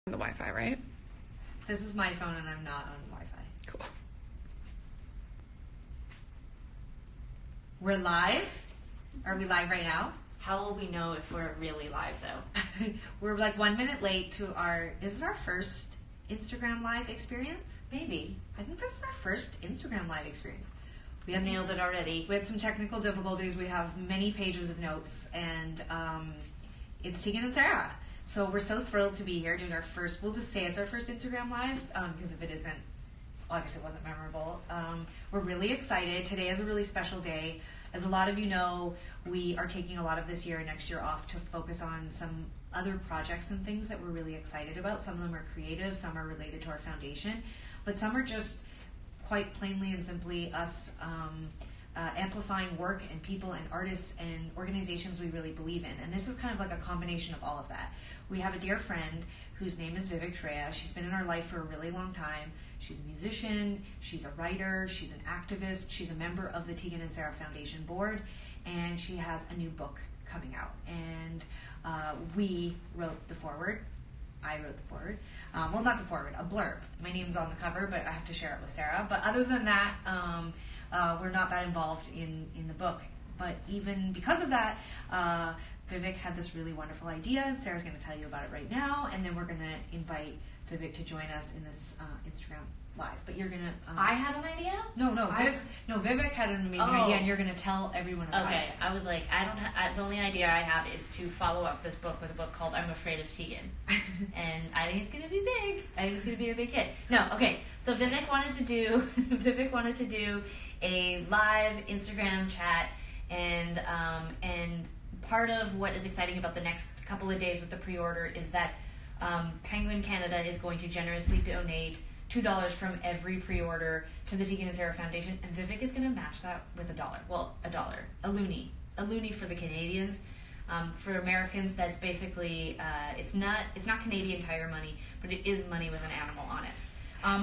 The Wi-Fi, right? This is my phone and I'm not on Wi-Fi. Cool. We're live? Are we live right now? How will we know if we're really live, though? We're like 1 minute late to our... Is this our first Instagram Live experience? Maybe. I think this is our first Instagram Live experience. We had nailed it already. We had some technical difficulties. We have many pages of notes, and it's Tegan and Sara. So we're so thrilled to be here doing our first... We'll just say it's our first Instagram Live, because if it isn't, obviously it wasn't memorable. We're really excited. Today is a really special day. As a lot of you know, we are taking a lot of this year and next year off to focus on some other projects and things that we're really excited about. Some of them are creative, some are related to our foundation, but some are just quite plainly and simply us amplifying work and people and artists and organizations we really believe in. And this is kind of like a combination of all of that. We have a dear friend whose name is Vivek. She's been in our life for a really long time. She's a musician, she's a writer, she's an activist, she's a member of the Tegan and Sara Foundation board, and she has a new book coming out. And we wrote the foreword. I wrote the foreword. Well, not the foreword, a blurb. My name's on the cover, but I have to share it with Sara. But other than that, we're not that involved in the book. But even because of that, Vivek had this really wonderful idea, and Sara's going to tell you about it right now, and then we're going to invite Vivek to join us in this Instagram Live. But you're going to... I had an idea? No, Vivek had an amazing idea, and you're going to tell everyone about it. Okay, I was like, the only idea I have is to follow up this book with a book called I'm Afraid of Tegan. And I think it's going to be big. I think it's going to be a big hit. No, okay, so Vivek wanted to do a live Instagram chat, and part of what is exciting about the next couple of days with the pre-order is that Penguin Canada is going to generously donate $2 from every pre-order to the Tegan and Sara Foundation, and Vivek is going to match that with $1. Well, a loonie for the Canadians. For Americans, that's basically it's not Canadian Tire money, but it is money with an animal on it.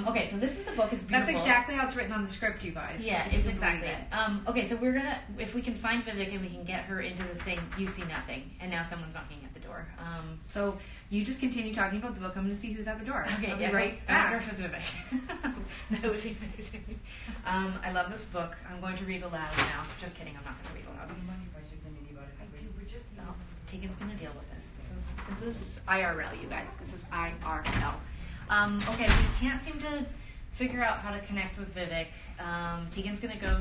Okay, so this is the book. It's beautiful. That's exactly how it's written on the script, you guys. Yeah, it's exactly it. Okay, so we're gonna, if we can find Vivek and we can get her into this thing, you see nothing, and now someone's knocking at the door. So you just continue talking about the book. I'm going to see who's at the door. Okay, I'll yeah, be right back. I wonder if it's Vivek. That would be amazing. I love this book. I'm going to read aloud now. Just kidding, I'm not going to read aloud. No, Tegan's going to deal with this. This is IRL, you guys. This is IRL. Okay, we can't seem to figure out how to connect with Vivek. Tegan's gonna go.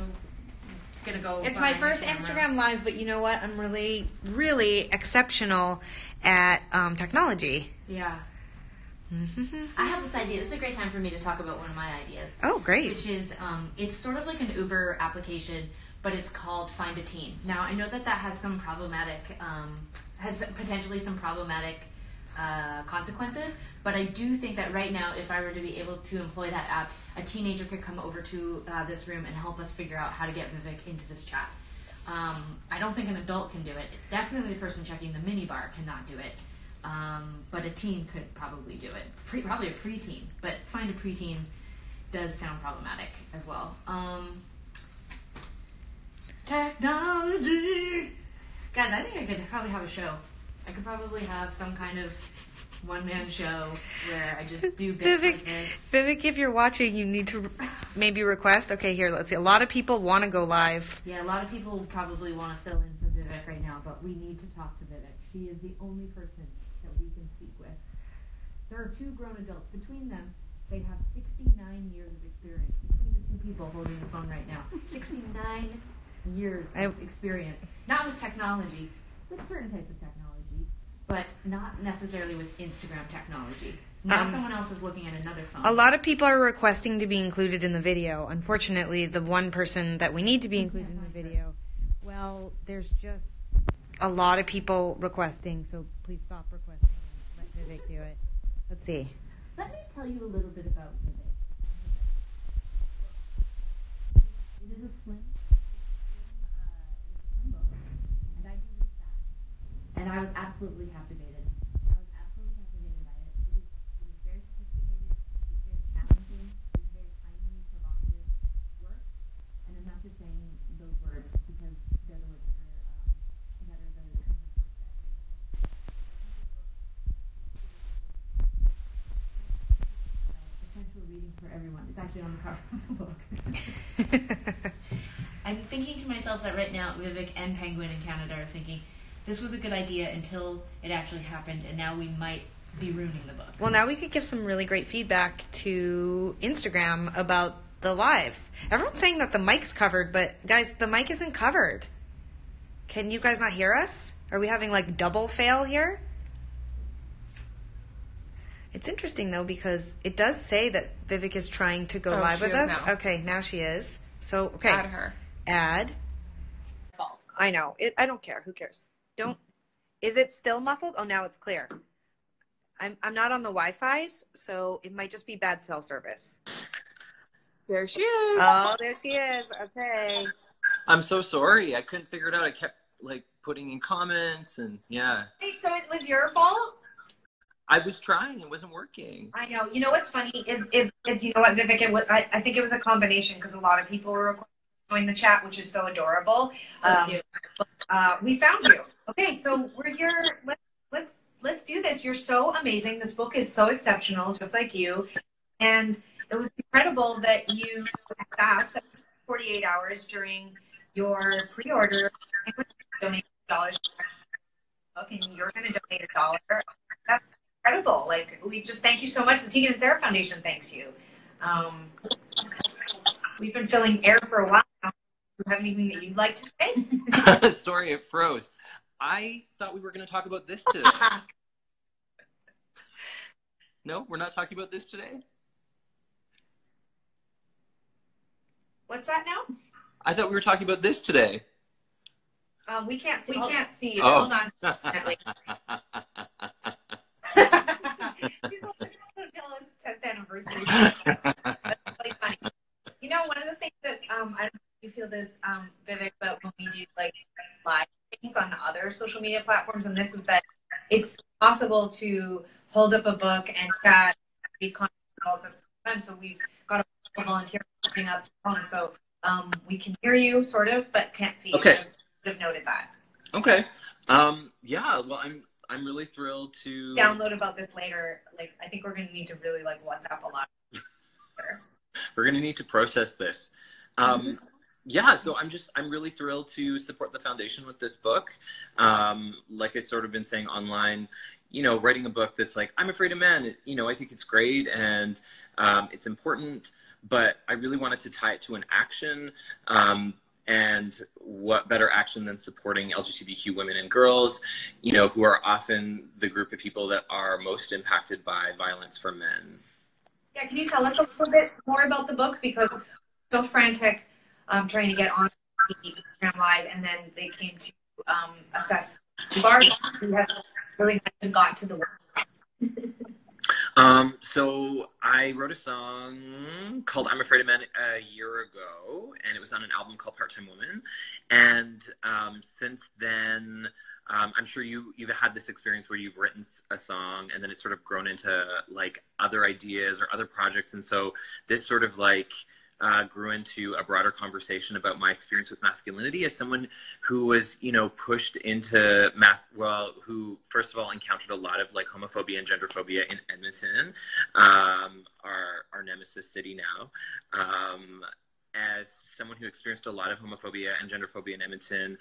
It's my first Instagram Live, but you know what? I'm really, really exceptional at technology. Yeah. I have this idea. This is a great time for me to talk about one of my ideas. Oh, great. Which is, it's sort of like an Uber application, but it's called Find a Teen. Now, I know that has some problematic, has potentially some problematic consequences, but I do think that right now, if I were to be able to employ that app, a teenager could come over to this room and help us figure out how to get Vivek into this chat. I don't think an adult can do it. Definitely the person checking the minibar cannot do it, but a teen could probably do it. Probably a preteen, but Find a Preteen does sound problematic as well. Technology! Guys, I think I could probably have a show. I could probably have some kind of one-man show where I just do bits like this. Vivek, if you're watching, you need to maybe request. Okay, here, let's see. A lot of people want to go live. Yeah, a lot of people probably want to fill in for Vivek right now, but we need to talk to Vivek. She is the only person that we can speak with. There are two grown adults. Between them, they have 69 years of experience. Between the two people holding the phone right now. 69 years of experience. Not with technology, with certain types of technology, but not necessarily with Instagram technology. Now someone else is looking at another phone. A lot of people are requesting to be included in the video. Unfortunately, the one person that we need to be included in the video, well, there's just a lot of people requesting, so please stop requesting and let Vivek do it. Let's see. Let me tell you a little bit about Vivek. It is a slim book, and I do read fast. And I was absolutely captivated. By it. It is very sophisticated, it is very challenging, it is very timely, provocative work. And I'm not just saying those words because they're the words that are the kinds of words that make for everyone. It's actually on the cover of the book. I'm thinking to myself that right now Vivek and Penguin in Canada are thinking this was a good idea until it actually happened, and now we might be ruining the book. Well, now we could give some really great feedback to Instagram about the live. Everyone's saying that the mic's covered, but guys, the mic isn't covered. Can you guys not hear us? Are we having like double fail here? It's interesting though, because it does say that Vivek is trying to go live with us. Now. Okay, now she is. So, okay. Add her. Add. I know. I don't care. Who cares? Don't. Is it still muffled? Oh, now it's clear. I'm not on the Wi-Fi's, so it might just be bad cell service. There she is. Oh, there she is. Okay. I'm so sorry. I couldn't figure it out. I kept like putting in comments and yeah. Wait, so it was your fault? I was trying. It wasn't working. I know. You know what's funny is you know what, Vivek? I think it was a combination because a lot of people were joining the chat, which is so adorable. So cute. We found you. Okay, so we're here. Let's do this. You're so amazing. This book is so exceptional, just like you. And it was incredible that you asked 48 hours during your pre-order and donate $1 book, and you're going to donate $1. That's incredible. Like, we just thank you so much. The Tegan and Sara Foundation thanks you. We've been filling air for a while now. Do you have anything that you'd like to say? Sorry, it froze. I thought we were going to talk about this today. No, we're not talking about this today? What's that now? I thought we were talking about this today. We can't see. We can't see. Oh. Hold on. She's also tell us 10th anniversary. That's really funny. You know, one of the things that I don't know if you feel this, Vivek, but when we do like live things on other social media platforms, and this is that it's possible to hold up a book and chat, be content calls at the same time. So we've got a volunteer putting up the phone, so we can hear you sort of, but can't see you. Okay. Just would have noted that. Okay. Yeah. Well, I'm really thrilled to Download about this later. Like, I think we're gonna need to really like WhatsApp a lot. We're going to need to process this. Yeah, so I'm really thrilled to support the foundation with this book. Like I sort of been saying online, you know, writing a book that's like, I'm afraid of men, you know, I think it's great and it's important, but I really wanted to tie it to an action. And what better action than supporting LGBTQ women and girls, you know, who are often the group of people that are most impacted by violence from men. Yeah, can you tell us a little bit more about the book? Because so frantic trying to get on the Instagram Live, and then they came to assess the bars. We have really got to the work. So I wrote a song called I'm Afraid of Men a year ago, and it was on an album called Part-Time Woman. And since then, I'm sure you've had this experience where you've written a song and then it's sort of grown into like other ideas or other projects. And so this sort of like grew into a broader conversation about my experience with masculinity as someone who was, you know, pushed into who first of all encountered a lot of like homophobia and genderphobia in Edmonton, our nemesis city now. As someone who experienced a lot of homophobia and genderphobia in Edmonton.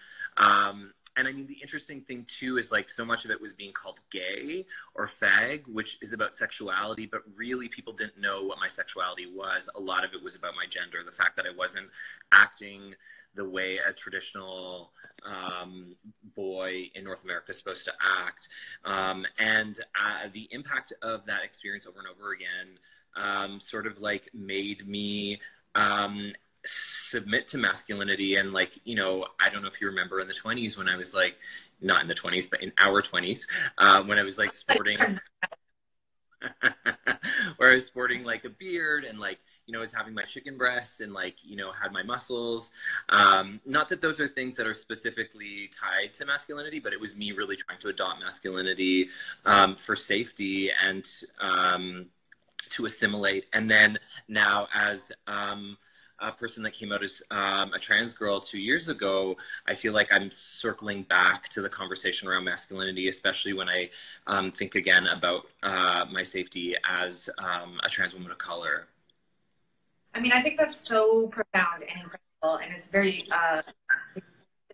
And I mean, the interesting thing too is like so much of it was being called gay or fag, which is about sexuality, but really people didn't know what my sexuality was. A lot of it was about my gender, the fact that I wasn't acting the way a traditional boy in North America is supposed to act. And the impact of that experience over and over again sort of like made me submit to masculinity. And like, you know, I don't know if you remember in the 20s when I was like, not in the 20s, but in our 20s, when I was like sporting, where I was sporting like a beard and like, you know, was having my chicken breasts and like, you know, had my muscles. Not that those are things that are specifically tied to masculinity, but it was me really trying to adopt masculinity for safety and to assimilate. And then now as a person that came out as a trans girl 2 years ago, I feel like I'm circling back to the conversation around masculinity, especially when I think again about my safety as a trans woman of color. I mean, I think that's so profound and incredible, and it's very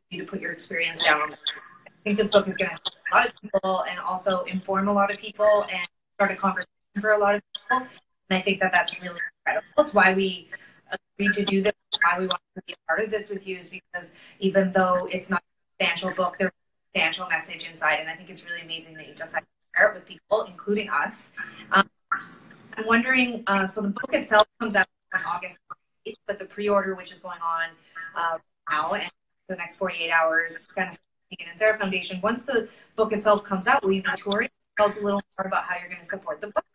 you to put your experience down on that. I think this book is going to help a lot of people and also inform a lot of people and start a conversation for a lot of people. And I think that that's really incredible. It's why we agreed to do this, why we want to be a part of this with you, is because even though it's not a substantial book, there's a substantial message inside. And I think it's really amazing that you decided to share it with people, including us. I'm wondering, so the book itself comes out on August 8th, but the pre-order, which is going on now, and the next 48 hours, kind of Tegan and Sara Foundation. Once the book itself comes out, will you be touring? Tell us a little more about how you're going to support the book.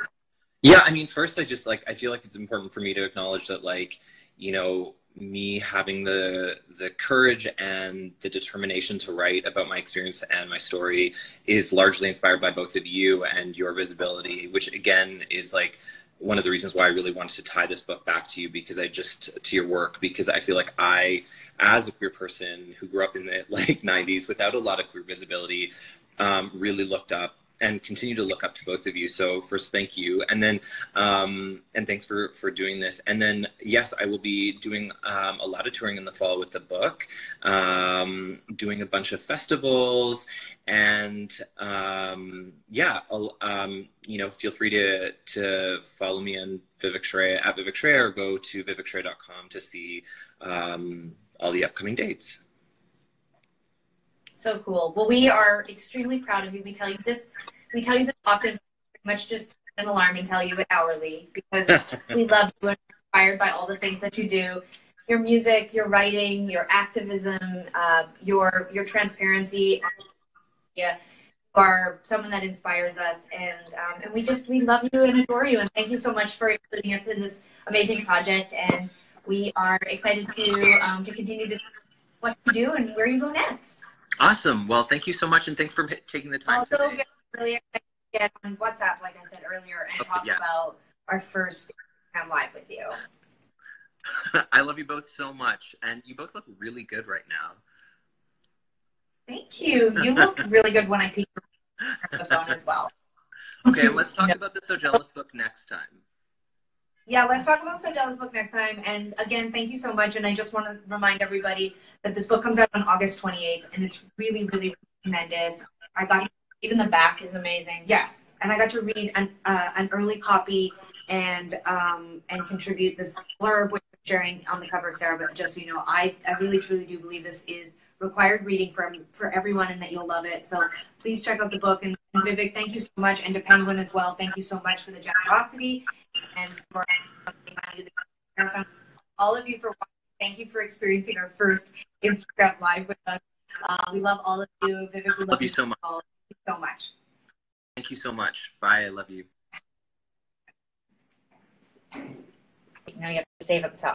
Yeah, I mean, first, I just I feel like it's important for me to acknowledge that, me having the courage and the determination to write about my experience and my story is largely inspired by both of you and your visibility, which again is one of the reasons why I really wanted to tie this book back to you, because to your work, because I feel like I, as a queer person who grew up in the 90s without a lot of queer visibility, really looked up and continue to look up to both of you. So first, thank you. And then, and thanks for doing this. And then, yes, I will be doing a lot of touring in the fall with the book, doing a bunch of festivals, and yeah, feel free to follow me on Vivek Shreya at Vivek Shreya, or go to vivekshreya.com to see all the upcoming dates. So cool. Well, we are extremely proud of you. We tell you this often, pretty much just an alarm and tell you it hourly, because we love you and are inspired by all the things that you do. Your music, your writing, your activism, your transparency. Yeah, you are someone that inspires us, and we love you and adore you. And thank you so much for including us in this amazing project. And we are excited to continue to see what you do and where you go next. Awesome. Well, thank you so much, and thanks for taking the time also, today. Really excited to get on WhatsApp, like I said earlier, and talk about our first Instagram Live with you. I love you both so much, and you both look really good right now. Thank you. You look really good when I peek on the phone as well. Okay, let's talk about the So Jealous book next time. Yeah, let's talk about So Jealous book next time. And again, thank you so much. And I just want to remind everybody that this book comes out on August 28th, and it's really, really tremendous. I got to, even the back is amazing. Yes, and I got to read an early copy and contribute this blurb, which I'm sharing on the cover of Sara. But just so you know, I really, truly do believe this is required reading for everyone, and that you'll love it. So please check out the book. And Vivek, thank you so much, and to Penguin as well. Thank you so much for the generosity and for all of you for watching. Thank you for experiencing our first Instagram Live with us. We love all of you. Vivek, we love you so much. Thank you so much. Thank you so much. Bye. I love you. Now you have to save at the top.